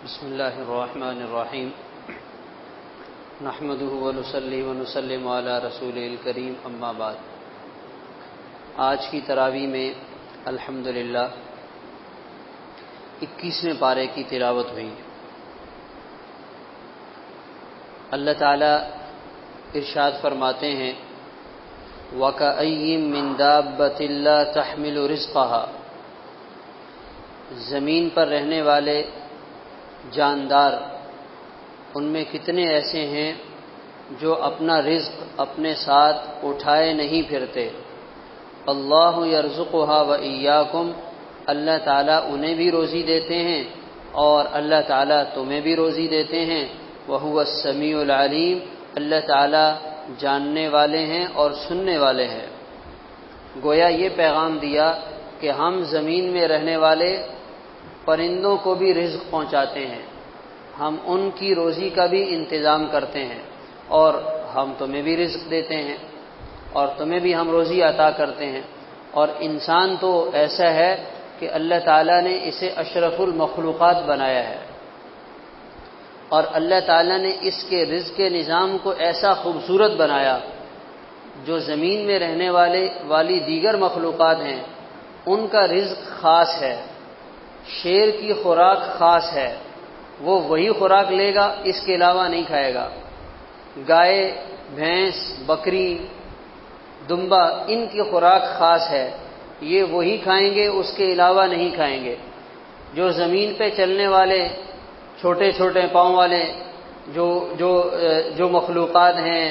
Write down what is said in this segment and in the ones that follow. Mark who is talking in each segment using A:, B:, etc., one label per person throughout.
A: بسم اللہ الرحمن الرحیم نحمده ونصلی ونسلم علی رسول الکریم اما بعد۔ آج کی تراویح میں الحمدللہ 21ویں پارے کی تلاوت ہوئی۔ اللہ تعالی ارشاد فرماتے ہیں وَكَأَيٍّ مِّن دَابَّةٍ لَّا تَحْمِلُ رِزْقَهَا، زمین پر رہنے والے جاندار ان میں کتنے ایسے ہیں جو اپنا رزق اپنے ساتھ اٹھائے نہیں پھرتے۔ اللہ یرزقها وإیاکم، اللہ تعالیٰ انہیں بھی روزی دیتے ہیں اور اللہ تعالیٰ تمہیں بھی روزی دیتے ہیں۔ وہو السمیع العلیم، اللہ تعالیٰ جاننے والے ہیں اور سننے والے ہیں۔ گویا یہ پیغام دیا کہ ہم زمین میں رہنے والے پرندوں کو بھی رزق پہنچاتے ہیں، ہم ان کی روزی کا بھی انتظام کرتے ہیں اور ہم تمہیں بھی رزق دیتے ہیں اور تمہیں بھی ہم روزی عطا کرتے ہیں۔ اور انسان تو ایسا ہے کہ اللہ تعالیٰ نے اسے اشرف المخلوقات بنایا ہے اور اللہ تعالیٰ نے اس کے رزق کے نظام کو ایسا خوبصورت بنایا، جو زمین میں رہنے والی دیگر مخلوقات ہیں ان کا رزق خاص ہے۔ شیر کی خوراک خاص ہے، وہ وہی خوراک لے گا، اس کے علاوہ نہیں کھائے گا۔ گائے، بھینس، بکری، دمبا، ان کی خوراک خاص ہے، یہ وہی کھائیں گے، اس کے علاوہ نہیں کھائیں گے۔ جو زمین پہ چلنے والے چھوٹے چھوٹے پاؤں والے جو مخلوقات ہیں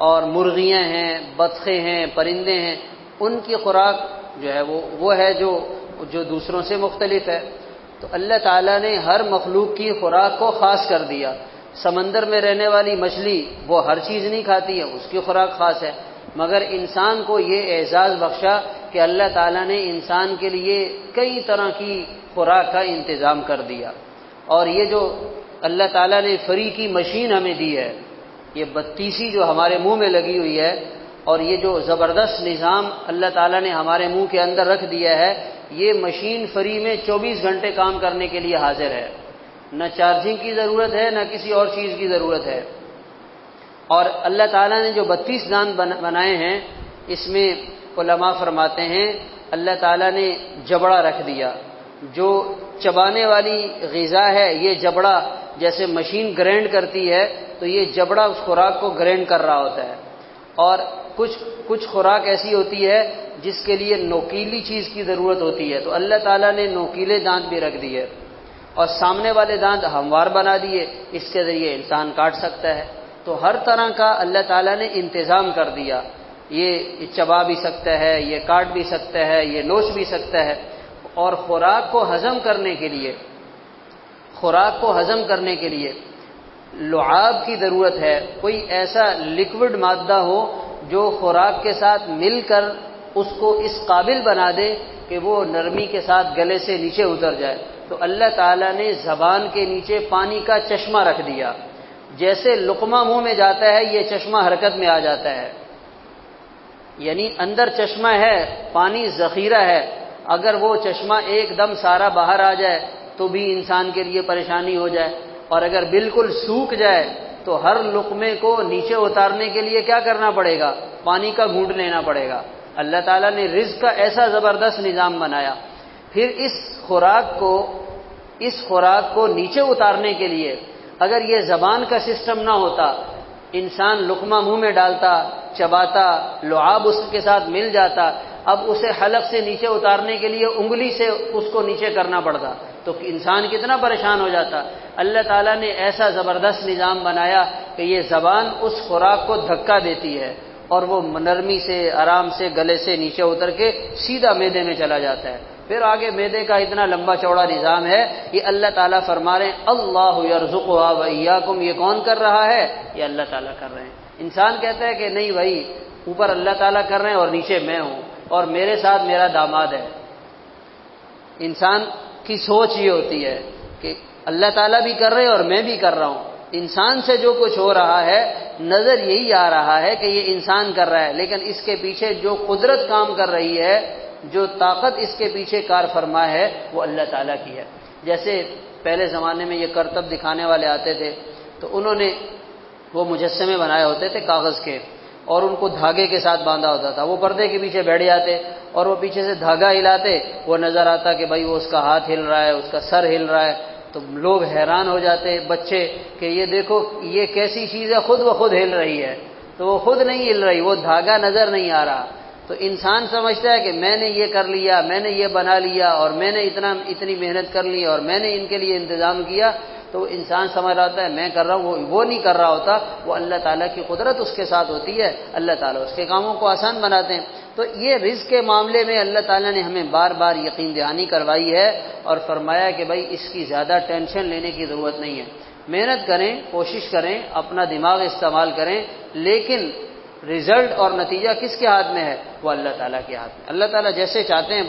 A: اور مرغیاں ہیں، بطخیں ہیں، پرندے ہیں، ان کی خوراک جو ہے وہ ہے جو دوسروں سے مختلف ہے۔ تو اللہ تعالیٰ نے ہر مخلوق کی خوراک کو خاص کر دیا۔ سمندر میں رہنے والی مچھلی وہ ہر چیز نہیں کھاتی ہے، اس کی خوراک خاص ہے، مگر انسان کو یہ اعزاز بخشا کہ اللہ تعالیٰ نے انسان کے لیے کئی طرح کی خوراک کا انتظام کر دیا۔ اور یہ جو اللہ تعالیٰ نے فری کی مشین ہمیں دی ہے، یہ 32 جو ہمارے منہ میں لگی ہوئی ہے، اور یہ جو زبردست نظام اللہ تعالیٰ نے ہمارے منہ کے اندر رکھ دیا ہے، یہ مشین فری میں 24 گھنٹے کام کرنے کے لیے حاضر ہے، نہ چارجنگ کی ضرورت ہے نہ کسی اور چیز کی ضرورت ہے۔ اور اللہ تعالیٰ نے جو 32 دانت بنائے ہیں، اس میں علماء فرماتے ہیں اللہ تعالیٰ نے جبڑا رکھ دیا، جو چبانے والی غذا ہے، یہ جبڑا جیسے مشین گرینڈ کرتی ہے تو یہ جبڑا اس خوراک کو گرینڈ کر رہا ہوتا ہے۔ اور کچھ خوراک ایسی ہوتی ہے جس کے لیے نوکیلی چیز کی ضرورت ہوتی ہے، تو اللہ تعالیٰ نے نوکیلے دانت بھی رکھ دیے اور سامنے والے دانت ہموار بنا دیے، اس کے ذریعے انسان کاٹ سکتا ہے۔ تو ہر طرح کا اللہ تعالیٰ نے انتظام کر دیا، یہ چبا بھی سکتا ہے، یہ کاٹ بھی سکتا ہے، یہ نوچ بھی سکتا ہے۔ اور خوراک کو ہضم کرنے کے لیے لعاب کی ضرورت ہے، کوئی ایسا لیکوڈ مادہ ہو جو خوراک کے ساتھ مل کر اس کو اس قابل بنا دے کہ وہ نرمی کے ساتھ گلے سے نیچے اتر جائے۔ تو اللہ تعالیٰ نے زبان کے نیچے پانی کا چشمہ رکھ دیا، جیسے لقمہ منہ میں جاتا ہے یہ چشمہ حرکت میں آ جاتا ہے، یعنی اندر چشمہ ہے، پانی ذخیرہ ہے، اگر وہ چشمہ ایک دم سارا باہر آ جائے تو بھی انسان کے لیے پریشانی ہو جائے، اور اگر بالکل سوکھ جائے تو ہر لقمے کو نیچے اتارنے کے لیے کیا کرنا پڑے گا؟ پانی کا گھونٹ لینا پڑے گا۔ اللہ تعالیٰ نے رزق کا ایسا زبردست نظام بنایا۔ پھر اس خوراک کو نیچے اتارنے کے لیے اگر یہ زبان کا سسٹم نہ ہوتا، انسان لقمہ منہ میں ڈالتا، چباتا، لعاب اس کے ساتھ مل جاتا، اب اسے حلق سے نیچے اتارنے کے لیے انگلی سے اس کو نیچے کرنا پڑتا، تو انسان کتنا پریشان ہو جاتا۔ اللہ تعالیٰ نے ایسا زبردست نظام بنایا کہ یہ زبان اس خوراک کو دھکا دیتی ہے اور وہ نرمی سے، آرام سے گلے سے نیچے اتر کے سیدھا معدے میں چلا جاتا ہے۔ پھر آگے معدے کا اتنا لمبا چوڑا نظام ہے، یہ اللہ تعالیٰ فرما رہے ہیں اللہ یرزقها وإیاکم، یہ کون کر رہا ہے؟ یہ اللہ تعالیٰ کر رہے ہیں۔ انسان کہتا ہے کہ نہیں بھائی، اوپر اللہ تعالیٰ کر رہے ہیں اور نیچے میں ہوں اور میرے ساتھ میرا داماد ہے۔ انسان کی سوچ یہ ہوتی ہے کہ اللہ تعالیٰ بھی کر رہے ہیں اور میں بھی کر رہا ہوں۔ انسان سے جو کچھ ہو رہا ہے نظر یہی آ رہا ہے کہ یہ انسان کر رہا ہے، لیکن اس کے پیچھے جو قدرت کام کر رہی ہے، جو طاقت اس کے پیچھے کار فرما ہے، وہ اللہ تعالیٰ کی ہے۔ جیسے پہلے زمانے میں یہ کرتب دکھانے والے آتے تھے، تو انہوں نے وہ مجسمے بنائے ہوتے تھے کاغذ کے، اور ان کو دھاگے کے ساتھ باندھا ہوتا تھا۔ وہ پردے کے پیچھے بیٹھ جاتے اور وہ پیچھے سے دھاگا ہلاتے، وہ نظر آتا کہ بھائی وہ اس کا ہاتھ ہل رہا ہے، اس کا سر ہل رہا ہے، تو لوگ حیران ہو جاتے بچے کہ یہ دیکھو یہ کیسی چیز ہے، خود بخود ہل رہی ہے۔ تو وہ خود نہیں ہل رہی، وہ دھاگا نظر نہیں آ رہا۔ تو انسان سمجھتا ہے کہ میں نے یہ کر لیا، میں نے یہ بنا لیا، اور میں نے اتنی محنت کر لی، اور میں نے ان کے لیے انتظام کیا، تو انسان سمجھ رہا ہے میں کر رہا ہوں، وہ نہیں کر رہا ہوتا، وہ اللہ تعالیٰ کی قدرت اس کے ساتھ ہوتی ہے، اللہ تعالیٰ اس کے کاموں کو آسان بناتے ہیں۔ تو یہ رزق کے معاملے میں اللہ تعالیٰ نے ہمیں بار بار یقین دہانی کروائی ہے اور فرمایا کہ بھائی اس کی زیادہ ٹینشن لینے کی ضرورت نہیں ہے، محنت کریں، کوشش کریں، اپنا دماغ استعمال کریں، لیکن رزلٹ اور نتیجہ کس کے ہاتھ میں ہے؟ وہ اللہ تعالیٰ کے ہاتھ میں۔ اللہ تعالیٰ جیسے چاہتے ہیں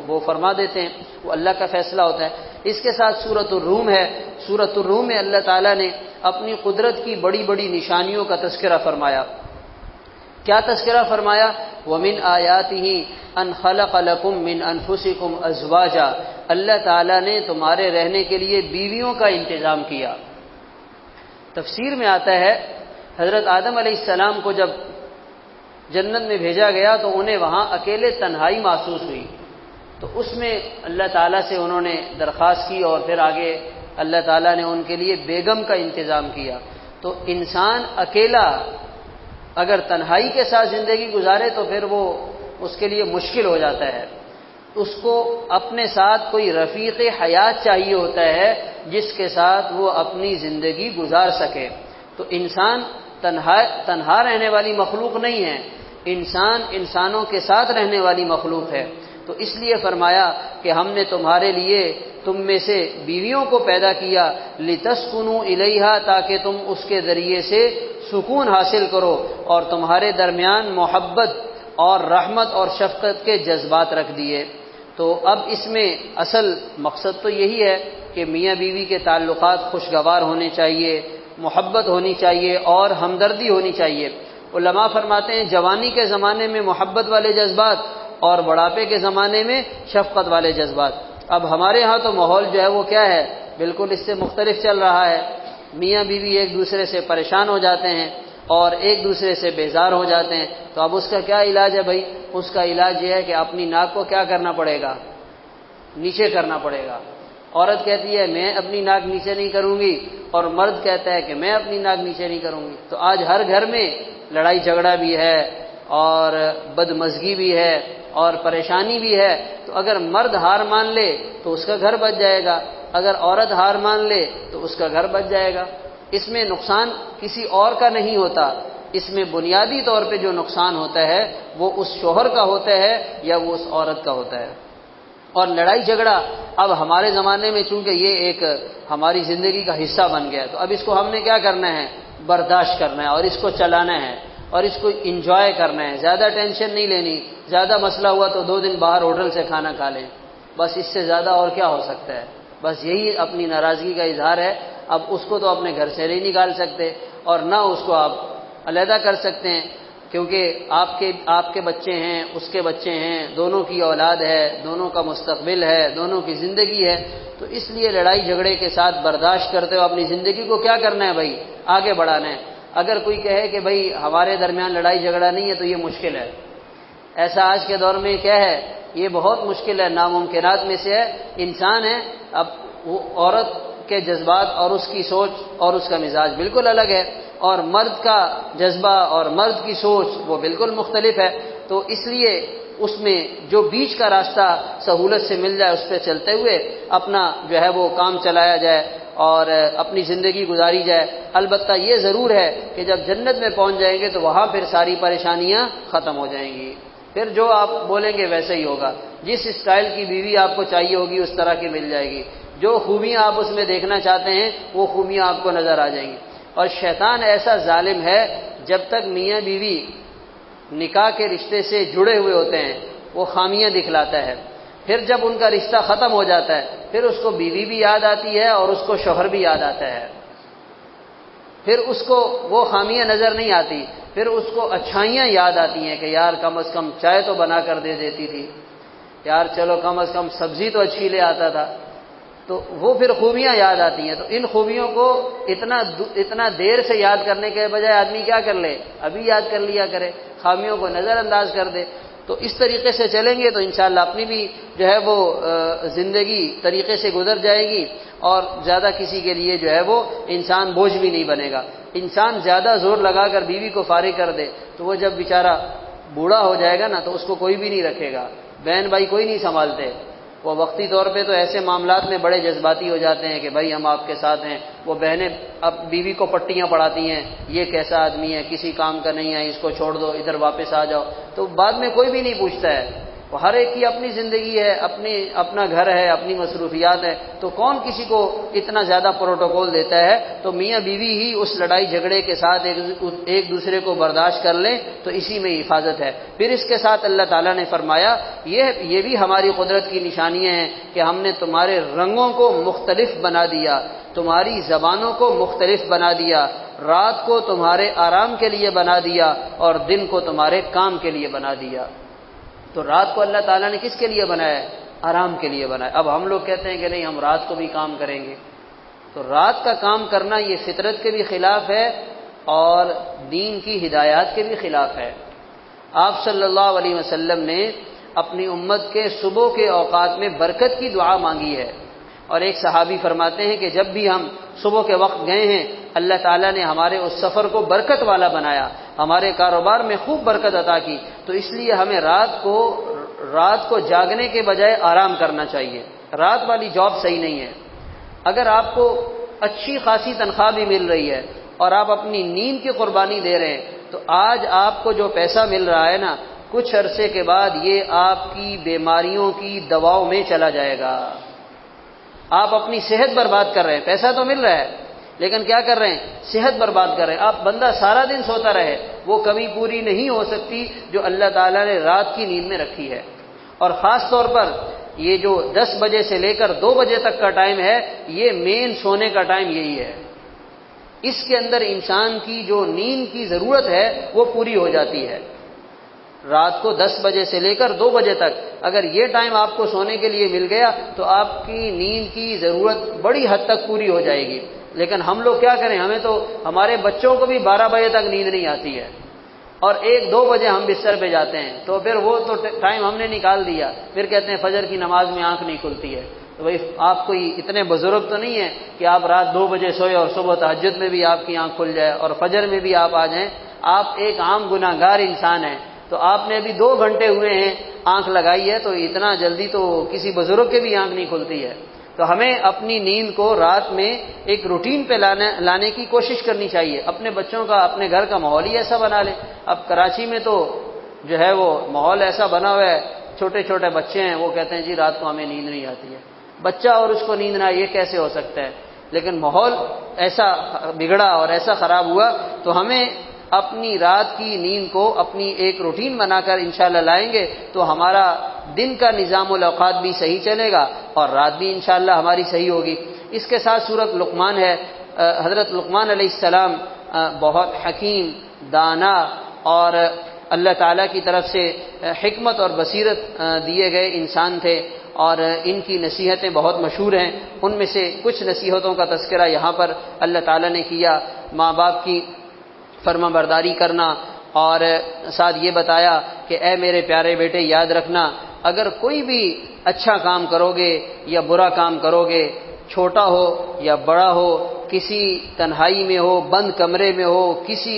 A: وہ فرما دیتے ہیں، وہ اللہ کا فیصلہ ہوتا ہے۔ اس کے ساتھ سورۃ الروم ہے، سورۃ الروم میں اللہ تعالیٰ نے اپنی قدرت کی بڑی بڑی نشانیوں کا تذکرہ فرمایا۔ کیا تذکرہ فرمایا؟ وَمِنْ آيَاتِهِ أَنْ خَلَقَ لَكُم مِّنْ أَنفُسِكُمْ أَزْوَاجًا، اللہ تعالیٰ نے تمہارے رہنے کے لیے بیویوں کا انتظام کیا۔ تفسیر میں آتا ہے حضرت آدم علیہ السلام کو جب جنت میں بھیجا گیا تو انہیں وہاں اکیلے تنہائی محسوس ہوئی، تو اس میں اللہ تعالیٰ سے انہوں نے درخواست کی، اور پھر آگے اللہ تعالیٰ نے ان کے لیے بیگم کا انتظام کیا۔ تو انسان اکیلا اگر تنہائی کے ساتھ زندگی گزارے تو پھر وہ اس کے لیے مشکل ہو جاتا ہے، اس کو اپنے ساتھ کوئی رفیق حیات چاہیے ہوتا ہے جس کے ساتھ وہ اپنی زندگی گزار سکے۔ تو انسان تنہا رہنے والی مخلوق نہیں ہے، انسان انسانوں کے ساتھ رہنے والی مخلوق ہے۔ تو اس لیے فرمایا کہ ہم نے تمہارے لیے تم میں سے بیویوں کو پیدا کیا، لِتَسْكُنُوا إِلَيْهَا، تاکہ تم اس کے ذریعے سے سکون حاصل کرو، اور تمہارے درمیان محبت اور رحمت اور شفقت کے جذبات رکھ دیے۔ تو اب اس میں اصل مقصد تو یہی ہے کہ میاں بیوی کے تعلقات خوشگوار ہونے چاہیے، محبت ہونی چاہیے اور ہمدردی ہونی چاہیے۔ علماء فرماتے ہیں جوانی کے زمانے میں محبت والے جذبات اور بڑھاپے کے زمانے میں شفقت والے جذبات۔ اب ہمارے ہاں تو ماحول جو ہے وہ کیا ہے، بالکل اس سے مختلف چل رہا ہے۔ میاں بیوی ایک دوسرے سے پریشان ہو جاتے ہیں اور ایک دوسرے سے بیزار ہو جاتے ہیں، تو اب اس کا کیا علاج ہے بھائی؟ اس کا علاج یہ ہے کہ اپنی ناک کو کیا کرنا پڑے گا؟ نیچے کرنا پڑے گا۔ عورت کہتی ہے میں اپنی ناک نیچے نہیں کروں گی، اور مرد کہتا ہے کہ میں اپنی ناک نیچے نہیں کروں گی۔ تو آج ہر گھر میں لڑائی جھگڑا بھی ہے اور بدمزگی بھی ہے اور پریشانی بھی ہے۔ تو اگر مرد ہار مان لے تو اس کا گھر بچ جائے گا، اگر عورت ہار مان لے تو اس کا گھر بچ جائے گا۔ اس میں نقصان کسی اور کا نہیں ہوتا، اس میں بنیادی طور پہ جو نقصان ہوتا ہے وہ اس شوہر کا ہوتا ہے یا وہ اس عورت کا ہوتا ہے۔ اور لڑائی جھگڑا اب ہمارے زمانے میں چونکہ یہ ایک ہماری زندگی کا حصہ بن گیا ہے، تو اب اس کو ہم نے کیا کرنا ہے؟ برداشت کرنا ہے، اور اس کو چلانا ہے، اور اس کو انجوائے کرنا ہے۔ زیادہ ٹینشن نہیں لینی، زیادہ مسئلہ ہوا تو 2 دن باہر ہوٹل سے کھانا کھا لیں، بس اس سے زیادہ اور کیا ہو سکتا ہے؟ بس یہی اپنی ناراضگی کا اظہار ہے۔ اب اس کو تو اپنے گھر سے نہیں نکال سکتے، اور نہ اس کو آپ علیحدہ کر سکتے ہیں، کیونکہ آپ کے بچے ہیں، اس کے بچے ہیں، دونوں کی اولاد ہے، دونوں کا مستقبل ہے، دونوں کی زندگی ہے۔ تو اس لیے لڑائی جھگڑے کے ساتھ برداشت کرتے ہوئے اپنی زندگی کو کیا کرنا ہے بھائی؟ آگے بڑھانا ہے۔ اگر کوئی کہے کہ بھائی ہمارے درمیان لڑائی جھگڑا نہیں ہے تو یہ مشکل ہے۔ ایسا آج کے دور میں کیا ہے؟ یہ بہت مشکل ہے، ناممکنات میں سے ہے۔ انسان ہے، اب وہ عورت کے جذبات اور اس کی سوچ اور اس کا مزاج بالکل الگ ہے، اور مرد کا جذبہ اور مرد کی سوچ وہ بالکل مختلف ہے۔ تو اس لیے اس میں جو بیچ کا راستہ سہولت سے مل جائے اس پہ چلتے ہوئے اپنا جو ہے وہ کام چلایا جائے اور اپنی زندگی گزاری جائے۔ البتہ یہ ضرور ہے کہ جب جنت میں پہنچ جائیں گے تو وہاں پھر ساری پریشانیاں ختم ہو جائیں گی، پھر جو آپ بولیں گے ویسے ہی ہوگا، جس اسٹائل کی بیوی آپ کو چاہیے ہوگی اس طرح کی مل جائے گی، جو خوبیاں آپ اس میں دیکھنا چاہتے ہیں وہ خوبیاں آپ کو نظر آ جائیں گی۔ اور شیطان ایسا ظالم ہے، جب تک میاں بیوی نکاح کے رشتے سے جڑے ہوئے ہوتے ہیں وہ خامیاں دکھلاتا ہے، پھر جب ان کا رشتہ ختم ہو جاتا ہے پھر اس کو بیوی بھی یاد آتی ہے اور اس کو شوہر بھی یاد آتا ہے، پھر اس کو وہ خامیاں نظر نہیں آتی، پھر اس کو اچھائیاں یاد آتی ہیں کہ یار کم از کم چائے تو بنا کر دے دیتی تھی، یار چلو کم از کم سبزی تو اچھی لے آتا تھا، تو وہ پھر خوبیاں یاد آتی ہیں. تو ان خوبیوں کو اتنا دیر سے یاد کرنے کے بجائے آدمی کیا کر لے، ابھی یاد کر لیا کرے، خامیوں کو نظر انداز کر دے. تو اس طریقے سے چلیں گے تو انشاءاللہ اپنی بھی جو ہے وہ زندگی طریقے سے گزر جائے گی، اور زیادہ کسی کے لیے جو ہے وہ انسان بوجھ بھی نہیں بنے گا. انسان زیادہ زور لگا کر بیوی کو فارغ کر دے تو وہ جب بیچارہ بوڑھا ہو جائے گا نا تو اس کو کوئی بھی نہیں رکھے گا، بہن بھائی کوئی نہیں سنبھالتے. وہ وقتی طور پہ تو ایسے معاملات میں بڑے جذباتی ہو جاتے ہیں کہ بھائی ہم آپ کے ساتھ ہیں. وہ بہنیں اب بیوی کو پٹیاں پڑھاتی ہیں، یہ کیسا آدمی ہے، کسی کام کا نہیں ہے، اس کو چھوڑ دو، ادھر واپس آ جاؤ. تو بعد میں کوئی بھی نہیں پوچھتا ہے. وہ ہر ایک کی اپنی زندگی ہے، اپنا گھر ہے، اپنی مصروفیات ہے. تو کون کسی کو اتنا زیادہ پروٹوکول دیتا ہے؟ تو میاں بیوی ہی اس لڑائی جھگڑے کے ساتھ ایک دوسرے کو برداشت کر لیں تو اسی میں حفاظت ہے. پھر اس کے ساتھ اللہ تعالیٰ نے فرمایا یہ بھی ہماری قدرت کی نشانیاں ہیں کہ ہم نے تمہارے رنگوں کو مختلف بنا دیا، تمہاری زبانوں کو مختلف بنا دیا، رات کو تمہارے آرام کے لیے بنا دیا اور دن کو تمہارے کام کے لیے بنا دیا. تو رات کو اللہ تعالیٰ نے کس کے لیے بنایا ہے؟ آرام کے لیے بنایا. اب ہم لوگ کہتے ہیں کہ نہیں ہم رات کو بھی کام کریں گے. تو رات کا کام کرنا یہ فطرت کے بھی خلاف ہے اور دین کی ہدایات کے بھی خلاف ہے. آپ صلی اللہ علیہ وسلم نے اپنی امت کے صبح کے اوقات میں برکت کی دعا مانگی ہے. اور ایک صحابی فرماتے ہیں کہ جب بھی ہم صبح کے وقت گئے ہیں اللہ تعالیٰ نے ہمارے اس سفر کو برکت والا بنایا، ہمارے کاروبار میں خوب برکت عطا کی. تو اس لیے ہمیں رات کو جاگنے کے بجائے آرام کرنا چاہیے. رات والی جاب صحیح نہیں ہے. اگر آپ کو اچھی خاصی تنخواہ بھی مل رہی ہے اور آپ اپنی نیند کی قربانی دے رہے ہیں تو آج آپ کو جو پیسہ مل رہا ہے نا، کچھ عرصے کے بعد یہ آپ کی بیماریوں کی دواؤں میں چلا جائے گا. آپ اپنی صحت برباد کر رہے ہیں. پیسہ تو مل رہا ہے لیکن کیا کر رہے ہیں؟ صحت برباد کر رہے ہیں. آپ بندہ سارا دن سوتا رہے وہ کمی پوری نہیں ہو سکتی جو اللہ تعالیٰ نے رات کی نیند میں رکھی ہے. اور خاص طور پر یہ جو 10 بجے سے لے کر 2 بجے تک کا ٹائم ہے یہ مین سونے کا ٹائم یہی ہے. اس کے اندر انسان کی جو نیند کی ضرورت ہے وہ پوری ہو جاتی ہے. رات کو 10 بجے سے لے کر 2 بجے تک اگر یہ ٹائم آپ کو سونے کے لیے مل گیا تو آپ کی نیند کی ضرورت بڑی حد تک پوری ہو جائے گی. لیکن ہم لوگ کیا کریں، ہمیں تو ہمارے بچوں کو بھی 12 بجے تک نیند نہیں آتی ہے اور 1-2 بجے ہم بستر پہ جاتے ہیں. تو پھر وہ تو ٹائم ہم نے نکال دیا، پھر کہتے ہیں فجر کی نماز میں آنکھ نہیں کھلتی ہے. تو بھائی آپ کوئی اتنے بزرگ تو نہیں ہیں کہ آپ رات 2 بجے سوئے اور صبح تہجد میں بھی آپ کی آنکھ کھل جائے اور فجر میں بھی آپ آ جائیں. آپ ایک عام گناہگار انسان ہیں. تو آپ نے ابھی 2 گھنٹے ہوئے ہیں آنکھ لگائی ہے تو اتنا جلدی تو کسی بزرگ کے بھی آنکھ نہیں کھلتی ہے. تو ہمیں اپنی نیند کو رات میں ایک روٹین پہ لانے کی کوشش کرنی چاہیے. اپنے بچوں کا، اپنے گھر کا ماحول ہی ایسا بنا لیں. اب کراچی میں تو جو ہے وہ ماحول ایسا بنا ہوا ہے، چھوٹے چھوٹے بچے ہیں وہ کہتے ہیں جی رات کو ہمیں نیند نہیں آتی ہے. بچہ اور اس کو نیند نہ آئے یہ کیسے ہو سکتا ہے؟ لیکن ماحول ایسا بگڑا اور ایسا خراب ہوا تو ہمیں اپنی رات کی نیند کو اپنی ایک روٹین بنا کر انشاءاللہ لائیں گے تو ہمارا دن کا نظام الاوقات بھی صحیح چلے گا اور رات بھی انشاءاللہ ہماری صحیح ہوگی. اس کے ساتھ سورۃ لقمان ہے. حضرت لقمان علیہ السلام بہت حکیم، دانا اور اللہ تعالیٰ کی طرف سے حکمت اور بصیرت دیے گئے انسان تھے اور ان کی نصیحتیں بہت مشہور ہیں. ان میں سے کچھ نصیحتوں کا تذکرہ یہاں پر اللہ تعالیٰ نے کیا. ماں باپ کی فرما برداری کرنا اور ساتھ یہ بتایا کہ اے میرے پیارے بیٹے یاد رکھنا اگر کوئی بھی اچھا کام کرو گے یا برا کام کرو گے، چھوٹا ہو یا بڑا ہو، کسی تنہائی میں ہو، بند کمرے میں ہو، کسی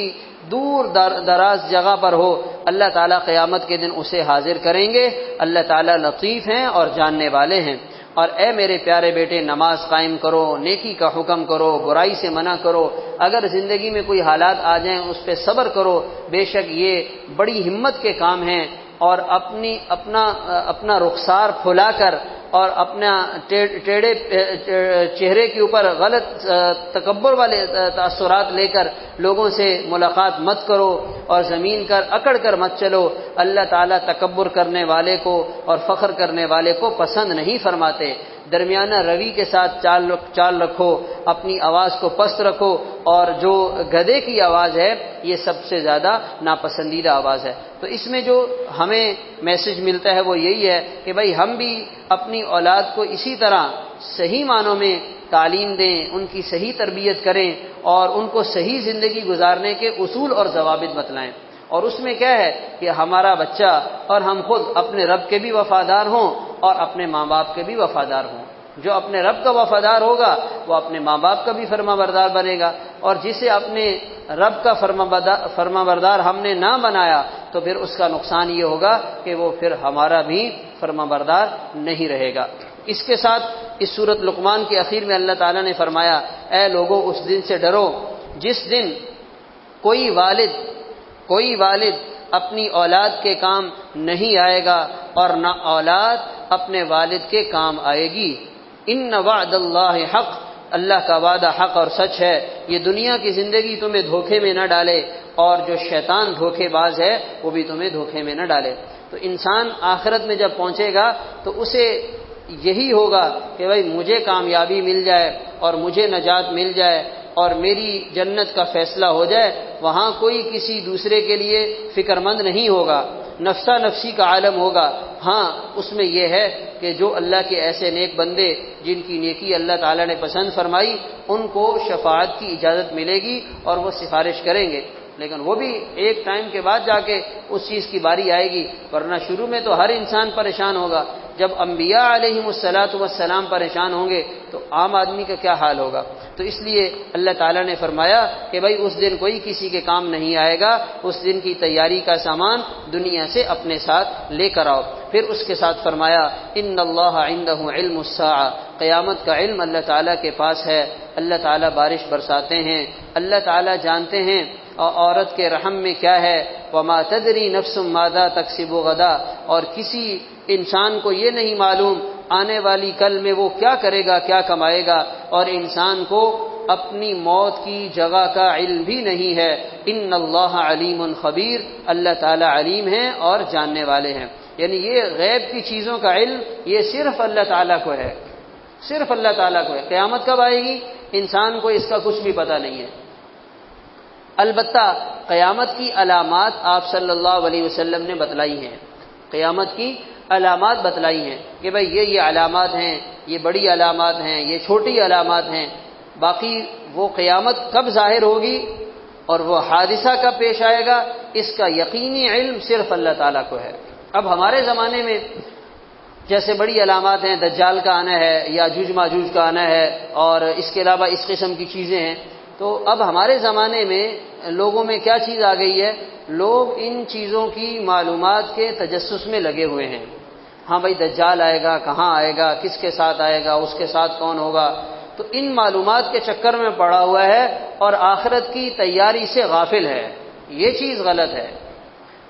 A: دور دراز جگہ پر ہو، اللہ تعالیٰ قیامت کے دن اسے حاضر کریں گے. اللہ تعالیٰ لطیف ہیں اور جاننے والے ہیں. اور اے میرے پیارے بیٹے نماز قائم کرو، نیکی کا حکم کرو، برائی سے منع کرو. اگر زندگی میں کوئی حالات آ جائیں اس پہ صبر کرو، بے شک یہ بڑی ہمت کے کام ہیں. اور اپنا رخسار پھلا کر اور اپنا ٹیڑھے چہرے کے اوپر غلط تکبر والے تاثرات لے کر لوگوں سے ملاقات مت کرو اور زمین کر اکڑ کر مت چلو. اللہ تعالیٰ تکبر کرنے والے کو اور فخر کرنے والے کو پسند نہیں فرماتے. درمیانہ روی کے ساتھ چال رکھو، اپنی آواز کو پست رکھو اور جو گدھے کی آواز ہے یہ سب سے زیادہ ناپسندیدہ آواز ہے. تو اس میں جو ہمیں میسج ملتا ہے وہ یہی ہے کہ بھائی ہم بھی اپنی اولاد کو اسی طرح صحیح معنوں میں تعلیم دیں، ان کی صحیح تربیت کریں اور ان کو صحیح زندگی گزارنے کے اصول اور ضوابط بتلائیں۔ اور اس میں کیا ہے کہ ہمارا بچہ اور ہم خود اپنے رب کے بھی وفادار ہوں اور اپنے ماں باپ کے بھی وفادار ہوں۔ جو اپنے رب کا وفادار ہوگا وہ اپنے ماں باپ کا بھی فرما بردار بنے گا، اور جسے اپنے رب کا فرما بردار ہم نے نہ بنایا تو پھر اس کا نقصان یہ ہوگا کہ وہ پھر ہمارا بھی فرما بردار نہیں رہے گا۔ اس کے ساتھ اس سورۃ لقمان کے اخیر میں اللہ تعالیٰ نے فرمایا، اے لوگوں اس دن سے ڈرو جس دن کوئی والد اپنی اولاد کے کام نہیں آئے گا اور نہ اولاد اپنے والد کے کام آئے گی۔ ان وعد اللہ حق، اللہ کا وعدہ حق اور سچ ہے۔ یہ دنیا کی زندگی تمہیں دھوکے میں نہ ڈالے، اور جو شیطان دھوکے باز ہے وہ بھی تمہیں دھوکے میں نہ ڈالے۔ تو انسان آخرت میں جب پہنچے گا تو اسے یہی ہوگا کہ بھائی مجھے کامیابی مل جائے اور مجھے نجات مل جائے اور میری جنت کا فیصلہ ہو جائے، وہاں کوئی کسی دوسرے کے لیے فکر مند نہیں ہوگا، نفسا نفسی کا عالم ہوگا۔ ہاں اس میں یہ ہے کہ جو اللہ کے ایسے نیک بندے جن کی نیکی اللہ تعالیٰ نے پسند فرمائی، ان کو شفاعت کی اجازت ملے گی اور وہ سفارش کریں گے، لیکن وہ بھی ایک ٹائم کے بعد جا کے اس چیز کی باری آئے گی، ورنہ شروع میں تو ہر انسان پریشان ہوگا۔ جب انبیاء علیہم السلام پریشان ہوں گے تو عام آدمی کا کیا حال ہوگا؟ تو اس لیے اللہ تعالیٰ نے فرمایا کہ بھائی اس دن کوئی کسی کے کام نہیں آئے گا، اس دن کی تیاری کا سامان دنیا سے اپنے ساتھ لے کر آؤ۔ پھر اس کے ساتھ فرمایا ان اللہ عندہ علم الساعہ، قیامت کا علم اللہ تعالیٰ کے پاس ہے۔ اللہ تعالیٰ بارش برساتے ہیں، اللہ تعالیٰ جانتے ہیں اور عورت کے رحم میں کیا ہے، وما تدری نفس ماذا تکسب غدا، اور کسی انسان کو یہ نہیں معلوم آنے والی کل میں وہ کیا کرے گا، کیا کمائے گا، اور انسان کو اپنی موت کی جگہ کا علم بھی نہیں ہے۔ ان اللہ علیم خبیر، اللہ تعالیٰ علیم ہیں اور جاننے والے ہیں۔ یعنی یہ غیب کی چیزوں کا علم یہ صرف اللہ تعالیٰ کو ہے، صرف اللہ تعالیٰ کو ہے۔ قیامت کب آئے گی انسان کو اس کا کچھ بھی پتہ نہیں ہے۔ البتہ قیامت کی علامات آپ صلی اللہ علیہ وسلم نے بتلائی ہیں، قیامت کی علامات بتلائی ہیں کہ بھئی یہ علامات ہیں، یہ بڑی علامات ہیں، یہ چھوٹی علامات ہیں۔ باقی وہ قیامت کب ظاہر ہوگی اور وہ حادثہ کب پیش آئے گا، اس کا یقینی علم صرف اللہ تعالیٰ کو ہے۔ اب ہمارے زمانے میں جیسے بڑی علامات ہیں، دجال کا آنا ہے، یاجوج ماجوج کا آنا ہے، اور اس کے علاوہ اس قسم کی چیزیں ہیں، تو اب ہمارے زمانے میں لوگوں میں کیا چیز آ گئی ہے، لوگ ان چیزوں کی معلومات کے تجسس میں لگے ہوئے ہیں۔ ہاں بھائی دجال آئے گا، کہاں آئے گا، کس کے ساتھ آئے گا، اس کے ساتھ کون ہوگا، تو ان معلومات کے چکر میں پڑا ہوا ہے اور آخرت کی تیاری سے غافل ہے۔ یہ چیز غلط ہے۔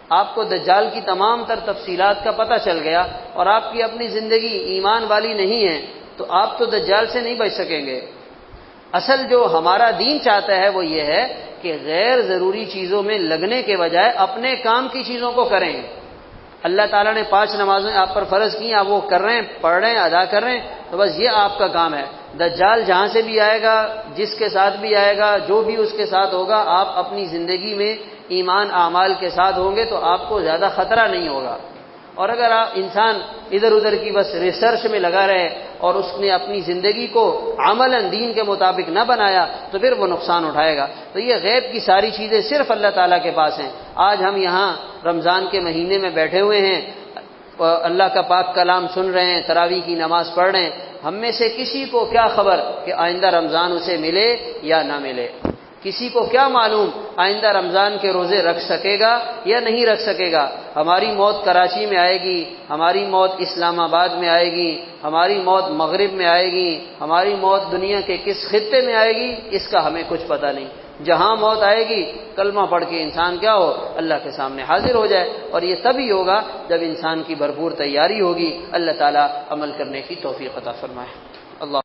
A: آپ کو دجال کی تمام تر تفصیلات کا پتہ چل گیا اور آپ کی اپنی زندگی ایمان والی نہیں ہے تو آپ تو دجال سے نہیں بچ سکیں گے۔ اصل جو ہمارا دین چاہتا ہے وہ یہ ہے کہ غیر ضروری چیزوں میں لگنے کے بجائے اپنے کام کی چیزوں کو کریں۔ اللہ تعالیٰ نے 5 نمازیں آپ پر فرض کی، آپ وہ کر رہے ہیں، پڑھ رہے ہیں، ادا کر رہے ہیں، تو بس یہ آپ کا کام ہے۔ دجال جہاں سے بھی آئے گا، جس کے ساتھ بھی آئے گا، جو بھی اس کے ساتھ ہوگا، آپ اپنی زندگی میں ایمان اعمال کے ساتھ ہوں گے تو آپ کو زیادہ خطرہ نہیں ہوگا۔ اور اگر آپ انسان ادھر ادھر کی بس ریسرچ میں لگا رہے اور اس نے اپنی زندگی کو عملاً دین کے مطابق نہ بنایا تو پھر وہ نقصان اٹھائے گا۔ تو یہ غیب کی ساری چیزیں صرف اللہ تعالیٰ کے پاس ہیں۔ آج ہم یہاں رمضان کے مہینے میں بیٹھے ہوئے ہیں، اللہ کا پاک کلام سن رہے ہیں، تراویح کی نماز پڑھ رہے ہیں، ہم میں سے کسی کو کیا خبر کہ آئندہ رمضان اسے ملے یا نہ ملے؟ کسی کو کیا معلوم آئندہ رمضان کے روزے رکھ سکے گا یا نہیں رکھ سکے گا؟ ہماری موت کراچی میں آئے گی، ہماری موت اسلام آباد میں آئے گی، ہماری موت مغرب میں آئے گی، ہماری موت دنیا کے کس خطے میں آئے گی، اس کا ہمیں کچھ پتہ نہیں۔ جہاں موت آئے گی کلمہ پڑھ کے انسان کیا ہو، اللہ کے سامنے حاضر ہو جائے، اور یہ تبھی ہوگا جب انسان کی بھرپور تیاری ہوگی۔ اللہ تعالیٰ عمل کرنے کی توفیق عطا فرمائے۔